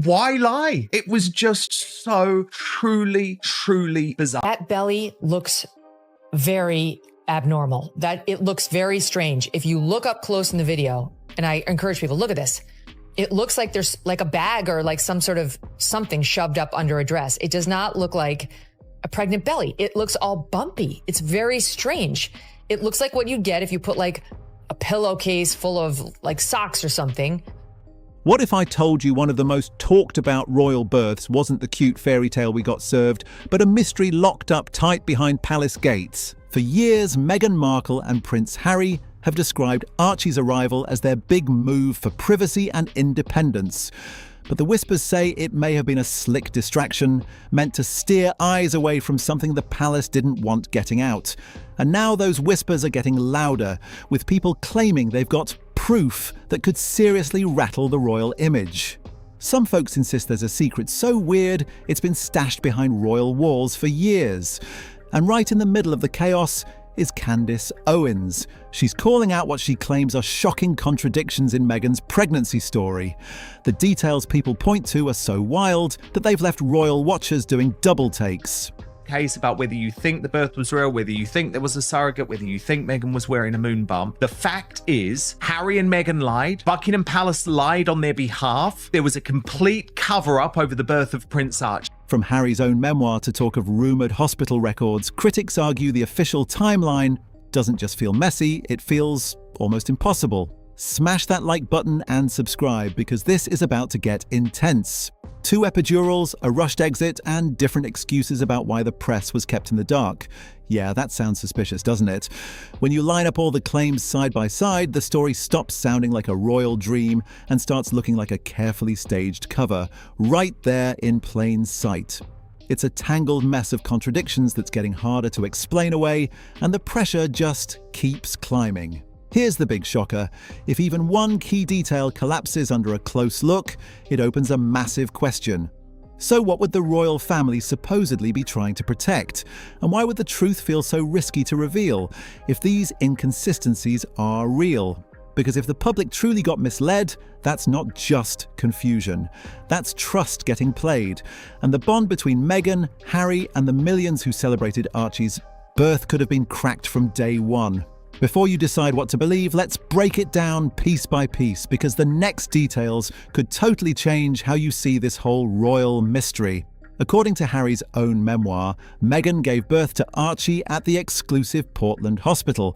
Why lie? It was just so truly, truly bizarre. That belly looks very abnormal. That it looks very strange. If you look up close in the video, and I encourage people, look at this. It looks like there's like a bag or like some sort of something shoved up under a dress. It does not look like a pregnant belly. It looks all bumpy. It's very strange. It looks like what you'd get if you put like a pillowcase full of like socks or something. What if I told you one of the most talked about royal births wasn't the cute fairy tale we got served, but a mystery locked up tight behind palace gates? For years, Meghan Markle and Prince Harry have described Archie's arrival as their big move for privacy and independence. But the whispers say it may have been a slick distraction, meant to steer eyes away from something the palace didn't want getting out. And now those whispers are getting louder, with people claiming they've got proof that could seriously rattle the royal image. Some folks insist there's a secret so weird it's been stashed behind royal walls for years. And right in the middle of the chaos is Candace Owens. She's calling out what she claims are shocking contradictions in Meghan's pregnancy story. The details people point to are so wild that they've left royal watchers doing double takes. Case about whether you think the birth was real, whether you think there was a surrogate, whether you think Meghan was wearing a moon bump. The fact is, Harry and Meghan lied. Buckingham Palace lied on their behalf. There was a complete cover-up over the birth of Prince Archie. From Harry's own memoir to talk of rumoured hospital records, critics argue the official timeline doesn't just feel messy, it feels almost impossible. Smash that like button and subscribe, because this is about to get intense. 2 epidurals, a rushed exit, and different excuses about why the press was kept in the dark. Yeah, that sounds suspicious, doesn't it? When you line up all the claims side by side, the story stops sounding like a royal dream and starts looking like a carefully staged cover, right there in plain sight. It's a tangled mess of contradictions that's getting harder to explain away, and the pressure just keeps climbing. Here's the big shocker. If even one key detail collapses under a close look, it opens a massive question. So what would the royal family supposedly be trying to protect? And why would the truth feel so risky to reveal if these inconsistencies are real? Because if the public truly got misled, that's not just confusion. That's trust getting played. And the bond between Meghan, Harry, and the millions who celebrated Archie's birth could have been cracked from day one. Before you decide what to believe, let's break it down piece by piece, because the next details could totally change how you see this whole royal mystery. According to Harry's own memoir, Meghan gave birth to Archie at the exclusive Portland hospital.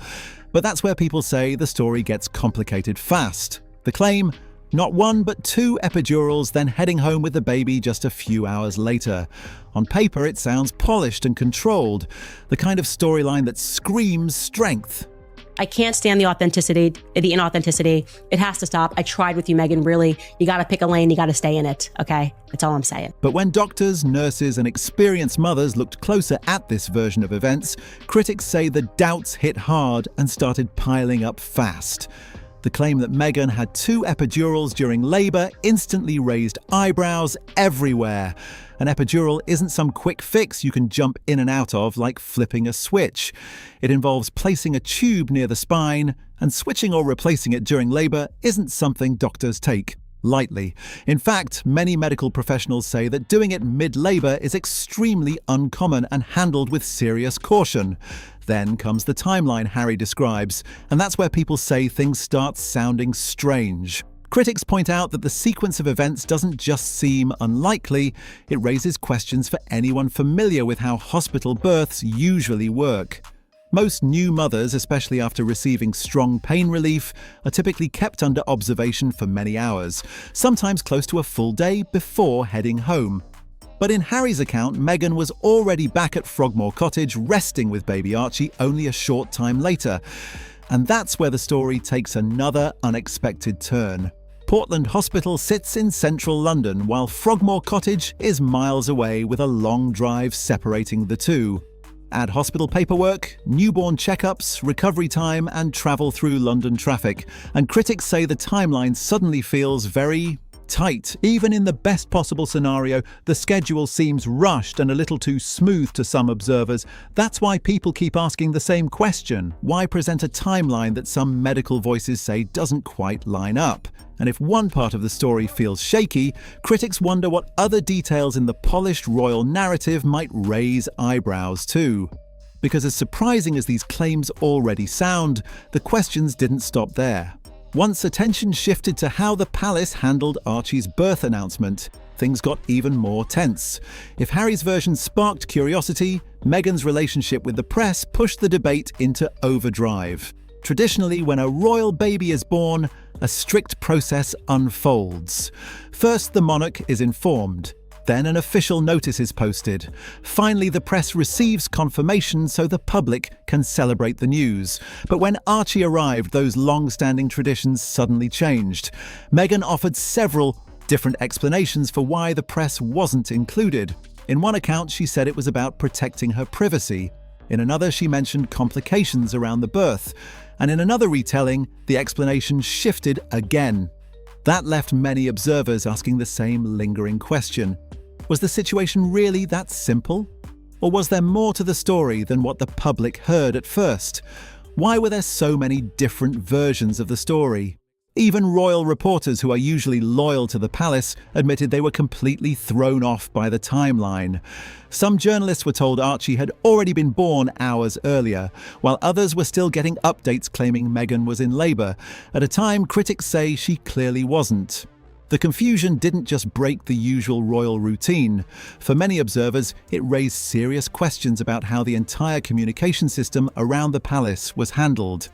But that's where people say the story gets complicated fast. The claim, not 1 but 2 epidurals, then heading home with the baby just a few hours later. On paper, it sounds polished and controlled, the kind of storyline that screams strength. I can't stand the inauthenticity. It has to stop. I tried with you, Meghan, really. You got to pick a lane. You got to stay in it, okay? That's all I'm saying. But when doctors, nurses, and experienced mothers looked closer at this version of events, critics say the doubts hit hard and started piling up fast. The claim that Meghan had 2 epidurals during labour instantly raised eyebrows everywhere. An epidural isn't some quick fix you can jump in and out of like flipping a switch. It involves placing a tube near the spine, and switching or replacing it during labour isn't something doctors take lightly. In fact, many medical professionals say that doing it mid-labour is extremely uncommon and handled with serious caution. Then comes the timeline Harry describes, and that's where people say things start sounding strange. Critics point out that the sequence of events doesn't just seem unlikely, it raises questions for anyone familiar with how hospital births usually work. Most new mothers, especially after receiving strong pain relief, are typically kept under observation for many hours, sometimes close to a full day before heading home. But in Harry's account, Meghan was already back at Frogmore Cottage resting with baby Archie only a short time later. And that's where the story takes another unexpected turn. Portland Hospital sits in central London, while Frogmore Cottage is miles away with a long drive separating the two. Add hospital paperwork, newborn checkups, recovery time, and travel through London traffic, and critics say the timeline suddenly feels very tight. Even in the best possible scenario, the schedule seems rushed and a little too smooth to some observers. That's why people keep asking the same question. Why present a timeline that some medical voices say doesn't quite line up? And if one part of the story feels shaky, critics wonder what other details in the polished royal narrative might raise eyebrows too. Because as surprising as these claims already sound, the questions didn't stop there. Once attention shifted to how the palace handled Archie's birth announcement, things got even more tense. If Harry's version sparked curiosity, Meghan's relationship with the press pushed the debate into overdrive. Traditionally, when a royal baby is born, a strict process unfolds. First, the monarch is informed. Then an official notice is posted. Finally, the press receives confirmation so the public can celebrate the news. But when Archie arrived, those long-standing traditions suddenly changed. Meghan offered several different explanations for why the press wasn't included. In one account, she said it was about protecting her privacy. In another, she mentioned complications around the birth. And in another retelling, the explanation shifted again. That left many observers asking the same lingering question. Was the situation really that simple? Or was there more to the story than what the public heard at first? Why were there so many different versions of the story? Even royal reporters who are usually loyal to the palace admitted they were completely thrown off by the timeline. Some journalists were told Archie had already been born hours earlier, while others were still getting updates claiming Meghan was in labour, at a time critics say she clearly wasn't. The confusion didn't just break the usual royal routine. For many observers, it raised serious questions about how the entire communication system around the palace was handled.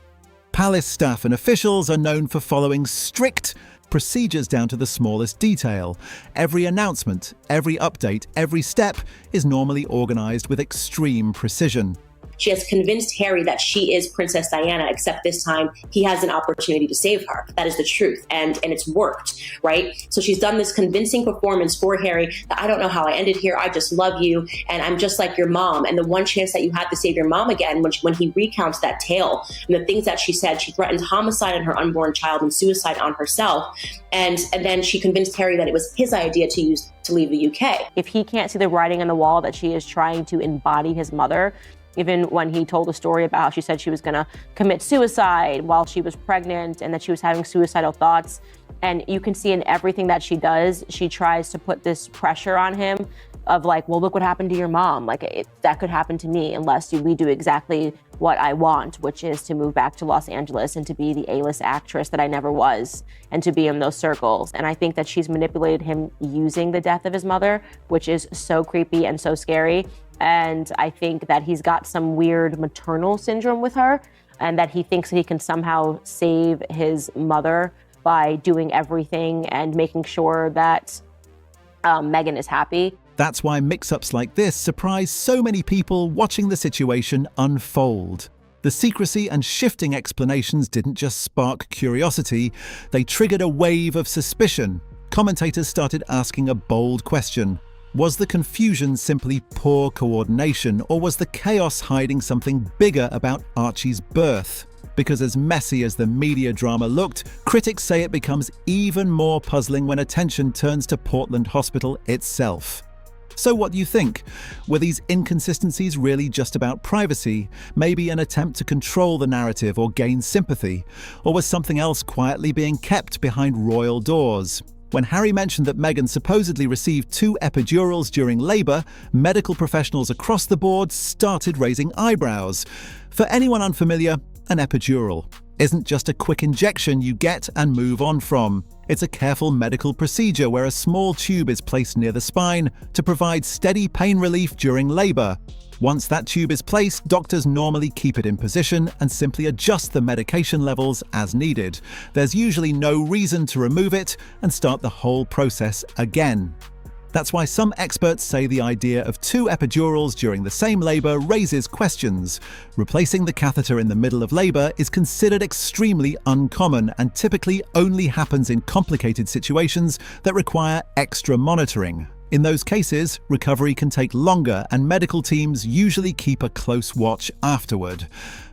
Palace staff and officials are known for following strict procedures down to the smallest detail. Every announcement, every update, every step is normally organised with extreme precision. She has convinced Harry that she is Princess Diana, except this time he has an opportunity to save her. That is the truth. And it's worked, right? So she's done this convincing performance for Harry that I don't know how I ended here. I just love you. And I'm just like your mom. And the one chance that you had to save your mom again, when he recounts that tale and the things that she said, she threatened homicide on her unborn child and suicide on herself. And then she convinced Harry that it was his idea to leave the UK. If he can't see the writing on the wall that she is trying to embody his mother, even when he told a story about how she said she was going to commit suicide while she was pregnant and that she was having suicidal thoughts. And you can see in everything that she does, she tries to put this pressure on him of like, well, look what happened to your mom. Like that could happen to me unless we do exactly what I want, which is to move back to Los Angeles and to be the A-list actress that I never was and to be in those circles. And I think that she's manipulated him using the death of his mother, which is so creepy and so scary. And I think that he's got some weird maternal syndrome with her and that he thinks that he can somehow save his mother by doing everything and making sure that Meghan is happy. That's why mix-ups like this surprise so many people watching the situation unfold. The secrecy and shifting explanations didn't just spark curiosity, they triggered a wave of suspicion. Commentators started asking a bold question. Was the confusion simply poor coordination, or was the chaos hiding something bigger about Archie's birth? Because as messy as the media drama looked, critics say it becomes even more puzzling when attention turns to Portland Hospital itself. So what do you think? Were these inconsistencies really just about privacy, maybe an attempt to control the narrative or gain sympathy? Or was something else quietly being kept behind royal doors? When Harry mentioned that Meghan supposedly received 2 epidurals during labour, medical professionals across the board started raising eyebrows. For anyone unfamiliar, an epidural isn't just a quick injection you get and move on from. It's a careful medical procedure where a small tube is placed near the spine to provide steady pain relief during labour. Once that tube is placed, doctors normally keep it in position and simply adjust the medication levels as needed. There's usually no reason to remove it and start the whole process again. That's why some experts say the idea of 2 epidurals during the same labour raises questions. Replacing the catheter in the middle of labour is considered extremely uncommon and typically only happens in complicated situations that require extra monitoring. In those cases, recovery can take longer and medical teams usually keep a close watch afterward.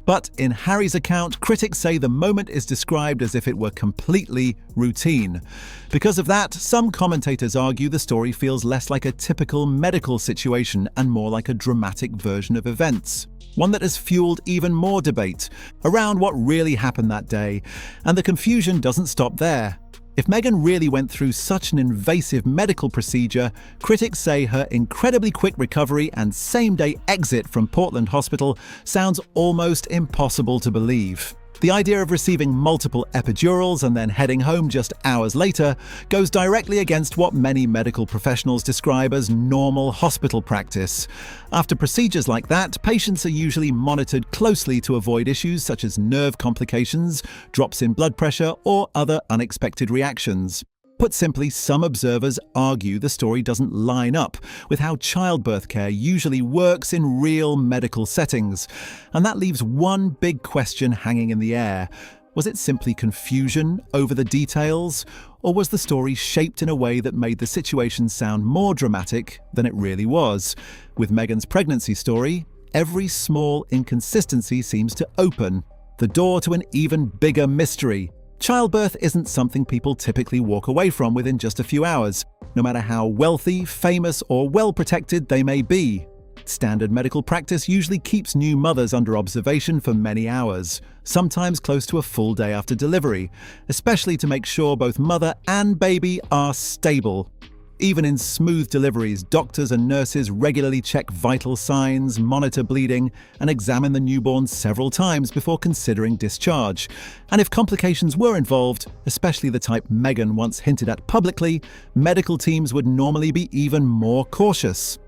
But in Harry's account, critics say the moment is described as if it were completely routine. Because of that, some commentators argue the story feels less like a typical medical situation and more like a dramatic version of events. One that has fueled even more debate around what really happened that day. And the confusion doesn't stop there. If Meghan really went through such an invasive medical procedure, critics say her incredibly quick recovery and same-day exit from Portland Hospital sounds almost impossible to believe. The idea of receiving multiple epidurals and then heading home just hours later goes directly against what many medical professionals describe as normal hospital practice. After procedures like that, patients are usually monitored closely to avoid issues such as nerve complications, drops in blood pressure, or other unexpected reactions. Put simply, some observers argue the story doesn't line up with how childbirth care usually works in real medical settings. And that leaves one big question hanging in the air. Was it simply confusion over the details? Or was the story shaped in a way that made the situation sound more dramatic than it really was? With Meghan's pregnancy story, every small inconsistency seems to open the door to an even bigger mystery. Childbirth isn't something people typically walk away from within just a few hours, no matter how wealthy, famous, or well-protected they may be. Standard medical practice usually keeps new mothers under observation for many hours, sometimes close to a full day after delivery, especially to make sure both mother and baby are stable. Even in smooth deliveries, doctors and nurses regularly check vital signs, monitor bleeding, and examine the newborn several times before considering discharge. And if complications were involved, especially the type Meghan once hinted at publicly, medical teams would normally be even more cautious.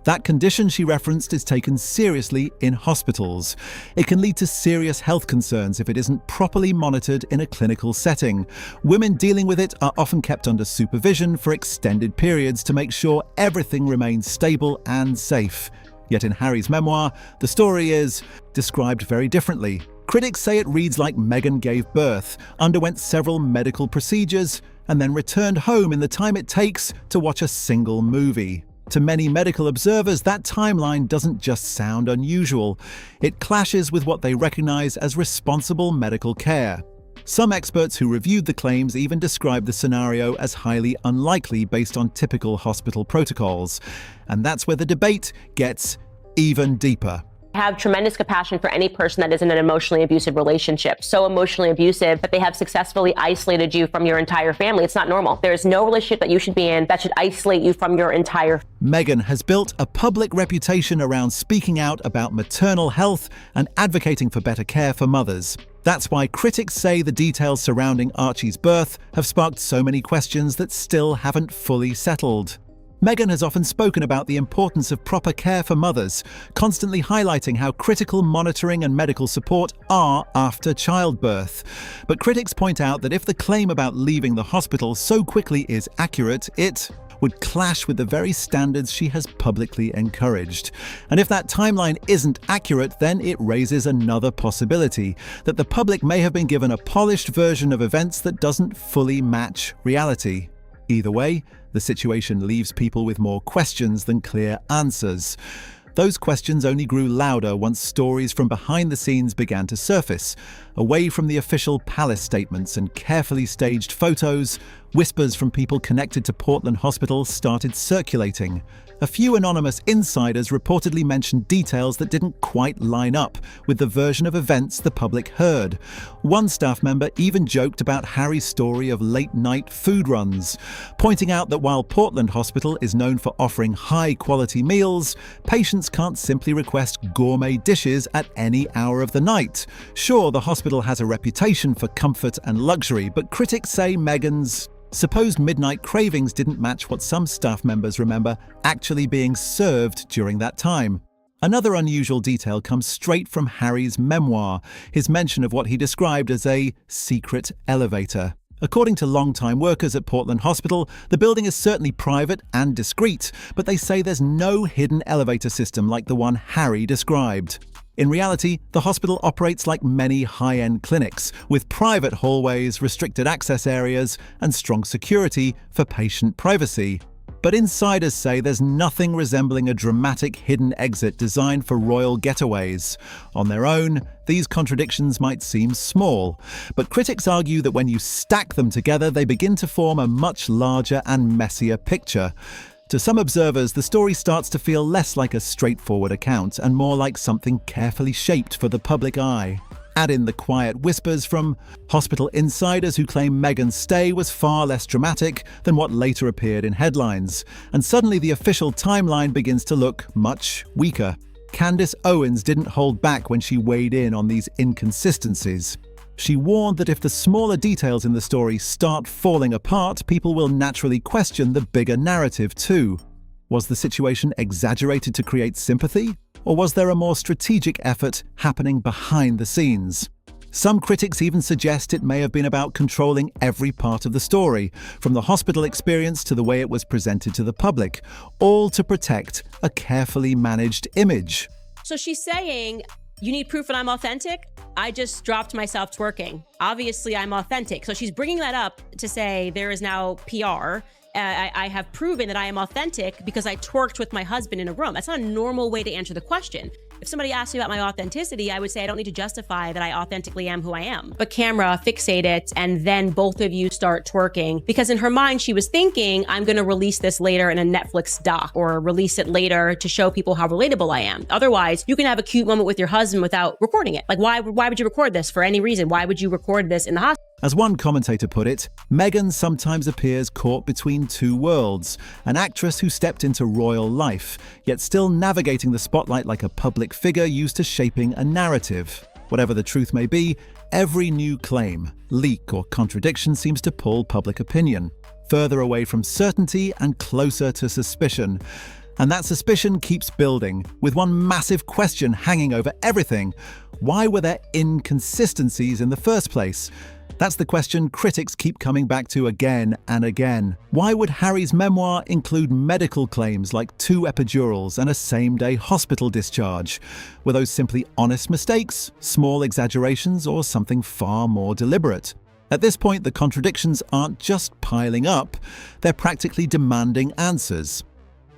That condition she referenced is taken seriously in hospitals. It can lead to serious health concerns if it isn't properly monitored in a clinical setting. Women dealing with it are often kept under supervision for extended periods to make sure everything remains stable and safe. Yet in Harry's memoir, the story is described very differently. Critics say it reads like Meghan gave birth, underwent several medical procedures, and then returned home in the time it takes to watch a single movie. To many medical observers, that timeline doesn't just sound unusual. It clashes with what they recognize as responsible medical care. Some experts who reviewed the claims even described the scenario as highly unlikely based on typical hospital protocols. And that's where the debate gets even deeper. I have tremendous compassion for any person that is in an emotionally abusive relationship, so emotionally abusive that they have successfully isolated you from your entire family. It's not normal. There is no relationship that you should be in that should isolate you from your entire. Meghan has built a public reputation around speaking out about maternal health and advocating for better care for mothers. That's why critics say the details surrounding Archie's birth have sparked so many questions that still haven't fully settled. Meghan has often spoken about the importance of proper care for mothers, constantly highlighting how critical monitoring and medical support are after childbirth. But critics point out that if the claim about leaving the hospital so quickly is accurate, it would clash with the very standards she has publicly encouraged. And if that timeline isn't accurate, then it raises another possibility, that the public may have been given a polished version of events that doesn't fully match reality. Either way, the situation leaves people with more questions than clear answers. Those questions only grew louder once stories from behind the scenes began to surface. Away from the official palace statements and carefully staged photos, whispers from people connected to Portland Hospital started circulating. A few anonymous insiders reportedly mentioned details that didn't quite line up with the version of events the public heard. One staff member even joked about Harry's story of late-night food runs, pointing out that while Portland Hospital is known for offering high-quality meals, patients can't simply request gourmet dishes at any hour of the night. Sure, the hospital has a reputation for comfort and luxury, but critics say Meghan's supposed midnight cravings didn't match what some staff members remember actually being served during that time. Another unusual detail comes straight from Harry's memoir, his mention of what he described as a secret elevator. According to longtime workers at Portland Hospital, the building is certainly private and discreet, but they say there's no hidden elevator system like the one Harry described. In reality, the hospital operates like many high-end clinics, with private hallways, restricted access areas, and strong security for patient privacy. But insiders say there's nothing resembling a dramatic hidden exit designed for royal getaways. On their own, these contradictions might seem small, but critics argue that when you stack them together, they begin to form a much larger and messier picture. To some observers, the story starts to feel less like a straightforward account and more like something carefully shaped for the public eye. Add in the quiet whispers from hospital insiders who claim Meghan's stay was far less dramatic than what later appeared in headlines, and suddenly the official timeline begins to look much weaker. Candace Owens didn't hold back when she weighed in on these inconsistencies. She warned that if the smaller details in the story start falling apart, people will naturally question the bigger narrative too. Was the situation exaggerated to create sympathy? Or was there a more strategic effort happening behind the scenes? Some critics even suggest it may have been about controlling every part of the story, from the hospital experience to the way it was presented to the public, all to protect a carefully managed image. So she's saying, you need proof that I'm authentic? I just dropped myself twerking. Obviously, I'm authentic. So she's bringing that up to say there is now PR. I have proven that I am authentic because I twerked with my husband in a room. That's not a normal way to answer the question. If somebody asked me about my authenticity, I would say I don't need to justify that I authentically am who I am. But camera, fixate it, and then both of you start twerking. Because in her mind, she was thinking, I'm going to release this later in a Netflix doc or release it later to show people how relatable I am. Otherwise, you can have a cute moment with your husband without recording it. Like, why would you record this for any reason? Why would you record this in the hospital? As one commentator put it, Meghan sometimes appears caught between two worlds, an actress who stepped into royal life, yet still navigating the spotlight like a public figure used to shaping a narrative. Whatever the truth may be, every new claim, leak, or contradiction seems to pull public opinion further away from certainty and closer to suspicion. And that suspicion keeps building, with one massive question hanging over everything. Why were there inconsistencies in the first place? That's the question critics keep coming back to again and again. Why would Harry's memoir include medical claims like 2 epidurals and a same-day hospital discharge? Were those simply honest mistakes, small exaggerations, or something far more deliberate? At this point, the contradictions aren't just piling up, they're practically demanding answers.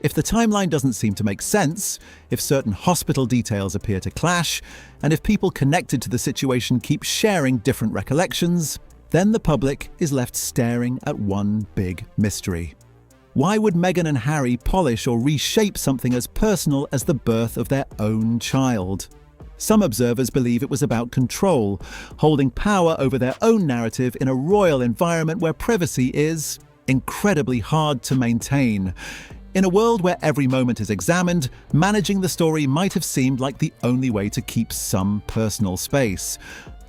If the timeline doesn't seem to make sense, if certain hospital details appear to clash, and if people connected to the situation keep sharing different recollections, then the public is left staring at one big mystery. Why would Meghan and Harry polish or reshape something as personal as the birth of their own child? Some observers believe it was about control, holding power over their own narrative in a royal environment where privacy is incredibly hard to maintain. In a world where every moment is examined, managing the story might have seemed like the only way to keep some personal space.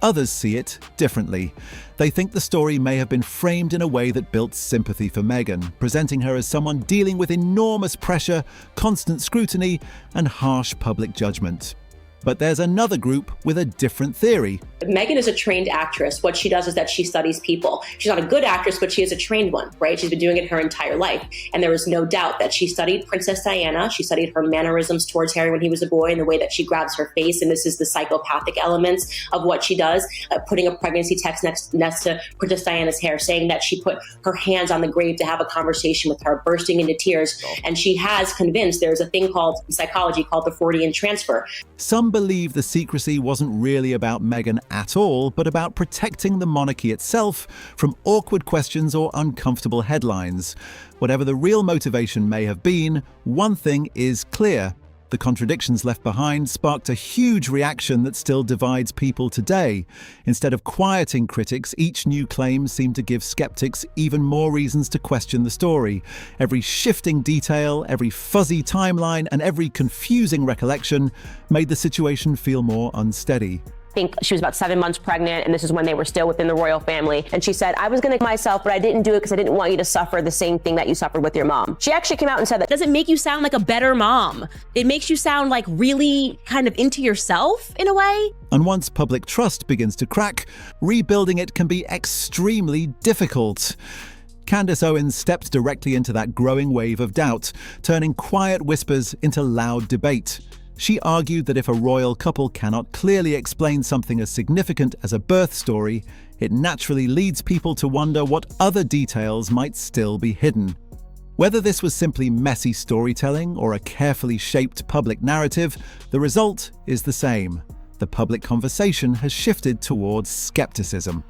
Others see it differently. They think the story may have been framed in a way that built sympathy for Meghan, presenting her as someone dealing with enormous pressure, constant scrutiny, and harsh public judgment. But there's another group with a different theory. Meghan is a trained actress. What she does is that she studies people. She's not a good actress, but she is a trained one, right? She's been doing it her entire life. And there is no doubt that she studied Princess Diana. She studied her mannerisms towards Harry when he was a boy and the way that she grabs her face. And this is the psychopathic elements of what she does, putting a pregnancy text next to Princess Diana's hair, saying that she put her hands on the grave to have a conversation with her, bursting into tears. And she has convinced there's a thing called in psychology called the Freudian transfer. Some believe the secrecy wasn't really about Meghan at all, but about protecting the monarchy itself from awkward questions or uncomfortable headlines. Whatever the real motivation may have been, one thing is clear. The contradictions left behind sparked a huge reaction that still divides people today. Instead of quieting critics, each new claim seemed to give skeptics even more reasons to question the story. Every shifting detail, every fuzzy timeline, and every confusing recollection made the situation feel more unsteady. I think she was about 7 months pregnant, and this is when they were still within the royal family. And she said, I was going to kill myself, but I didn't do it because I didn't want you to suffer the same thing that you suffered with your mom. She actually came out and said that. Does it make you sound like a better mom? It makes you sound like really kind of into yourself in a way. And once public trust begins to crack, rebuilding it can be extremely difficult. Candace Owens stepped directly into that growing wave of doubt, turning quiet whispers into loud debate. She argued that if a royal couple cannot clearly explain something as significant as a birth story, it naturally leads people to wonder what other details might still be hidden. Whether this was simply messy storytelling or a carefully shaped public narrative, the result is the same. The public conversation has shifted towards skepticism.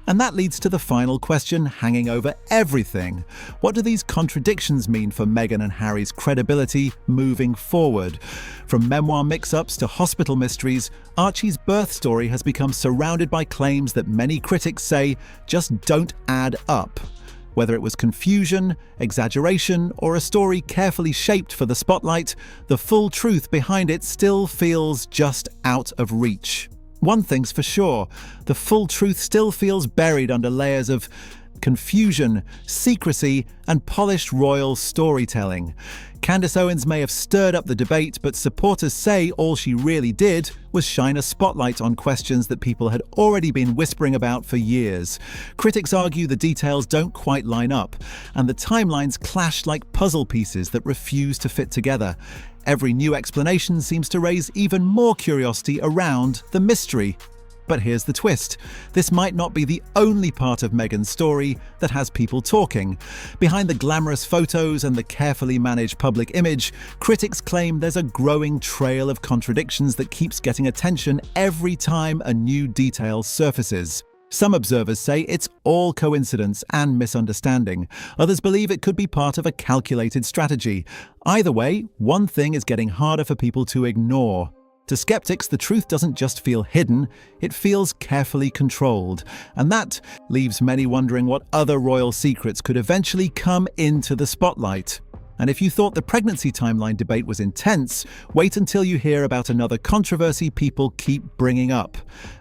And that leads to the final question hanging over everything. What do these contradictions mean for Meghan and Harry's credibility moving forward? From memoir mix-ups to hospital mysteries, Archie's birth story has become surrounded by claims that many critics say just don't add up. Whether it was confusion, exaggeration, or a story carefully shaped for the spotlight, the full truth behind it still feels just out of reach. One thing's for sure, the full truth still feels buried under layers of confusion, secrecy, and polished royal storytelling. Candace Owens may have stirred up the debate, but supporters say all she really did was shine a spotlight on questions that people had already been whispering about for years. Critics argue the details don't quite line up, and the timelines clash like puzzle pieces that refuse to fit together. Every new explanation seems to raise even more curiosity around the mystery. But here's the twist. This might not be the only part of Meghan's story that has people talking. Behind the glamorous photos and the carefully managed public image, critics claim there's a growing trail of contradictions that keeps getting attention every time a new detail surfaces. Some observers say it's all coincidence and misunderstanding. Others believe it could be part of a calculated strategy. Either way, one thing is getting harder for people to ignore. To skeptics, the truth doesn't just feel hidden, it feels carefully controlled. And that leaves many wondering what other royal secrets could eventually come into the spotlight. And if you thought the pregnancy timeline debate was intense, wait until you hear about another controversy people keep bringing up: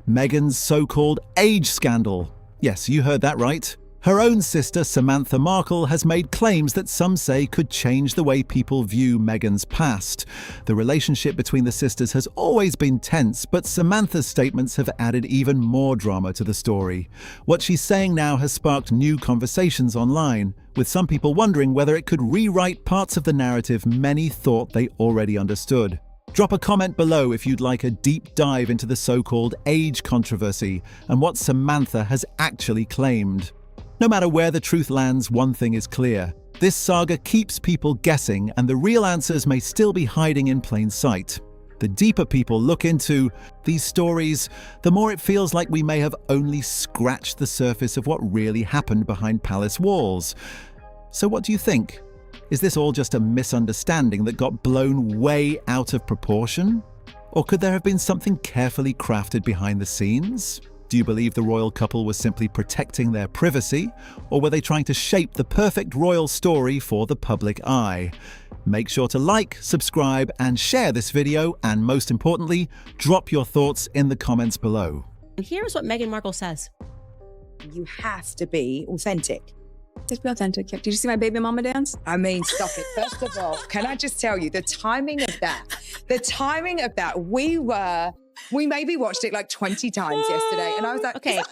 Meghan's so-called age scandal. Yes, you heard that right. Her own sister, Samantha Markle, has made claims that some say could change the way people view Meghan's past. The relationship between the sisters has always been tense, but Samantha's statements have added even more drama to the story. What she's saying now has sparked new conversations online, with some people wondering whether it could rewrite parts of the narrative many thought they already understood. Drop a comment below if you'd like a deep dive into the so-called age controversy and what Samantha has actually claimed. No matter where the truth lands, one thing is clear. This saga keeps people guessing, and the real answers may still be hiding in plain sight. The deeper people look into these stories, the more it feels like we may have only scratched the surface of what really happened behind palace walls. So what do you think? Is this all just a misunderstanding that got blown way out of proportion? Or could there have been something carefully crafted behind the scenes? Do you believe the royal couple was simply protecting their privacy, or were they trying to shape the perfect royal story for the public eye? Make sure to like, subscribe, and share this video, and most importantly, drop your thoughts in the comments below. And here's what Meghan Markle says. You have to be authentic. Just be authentic. Did you see my baby mama dance? I mean, stop it. First of all, can I just tell you the timing of that? We maybe watched it like 20 times yesterday, and I was like, Okay,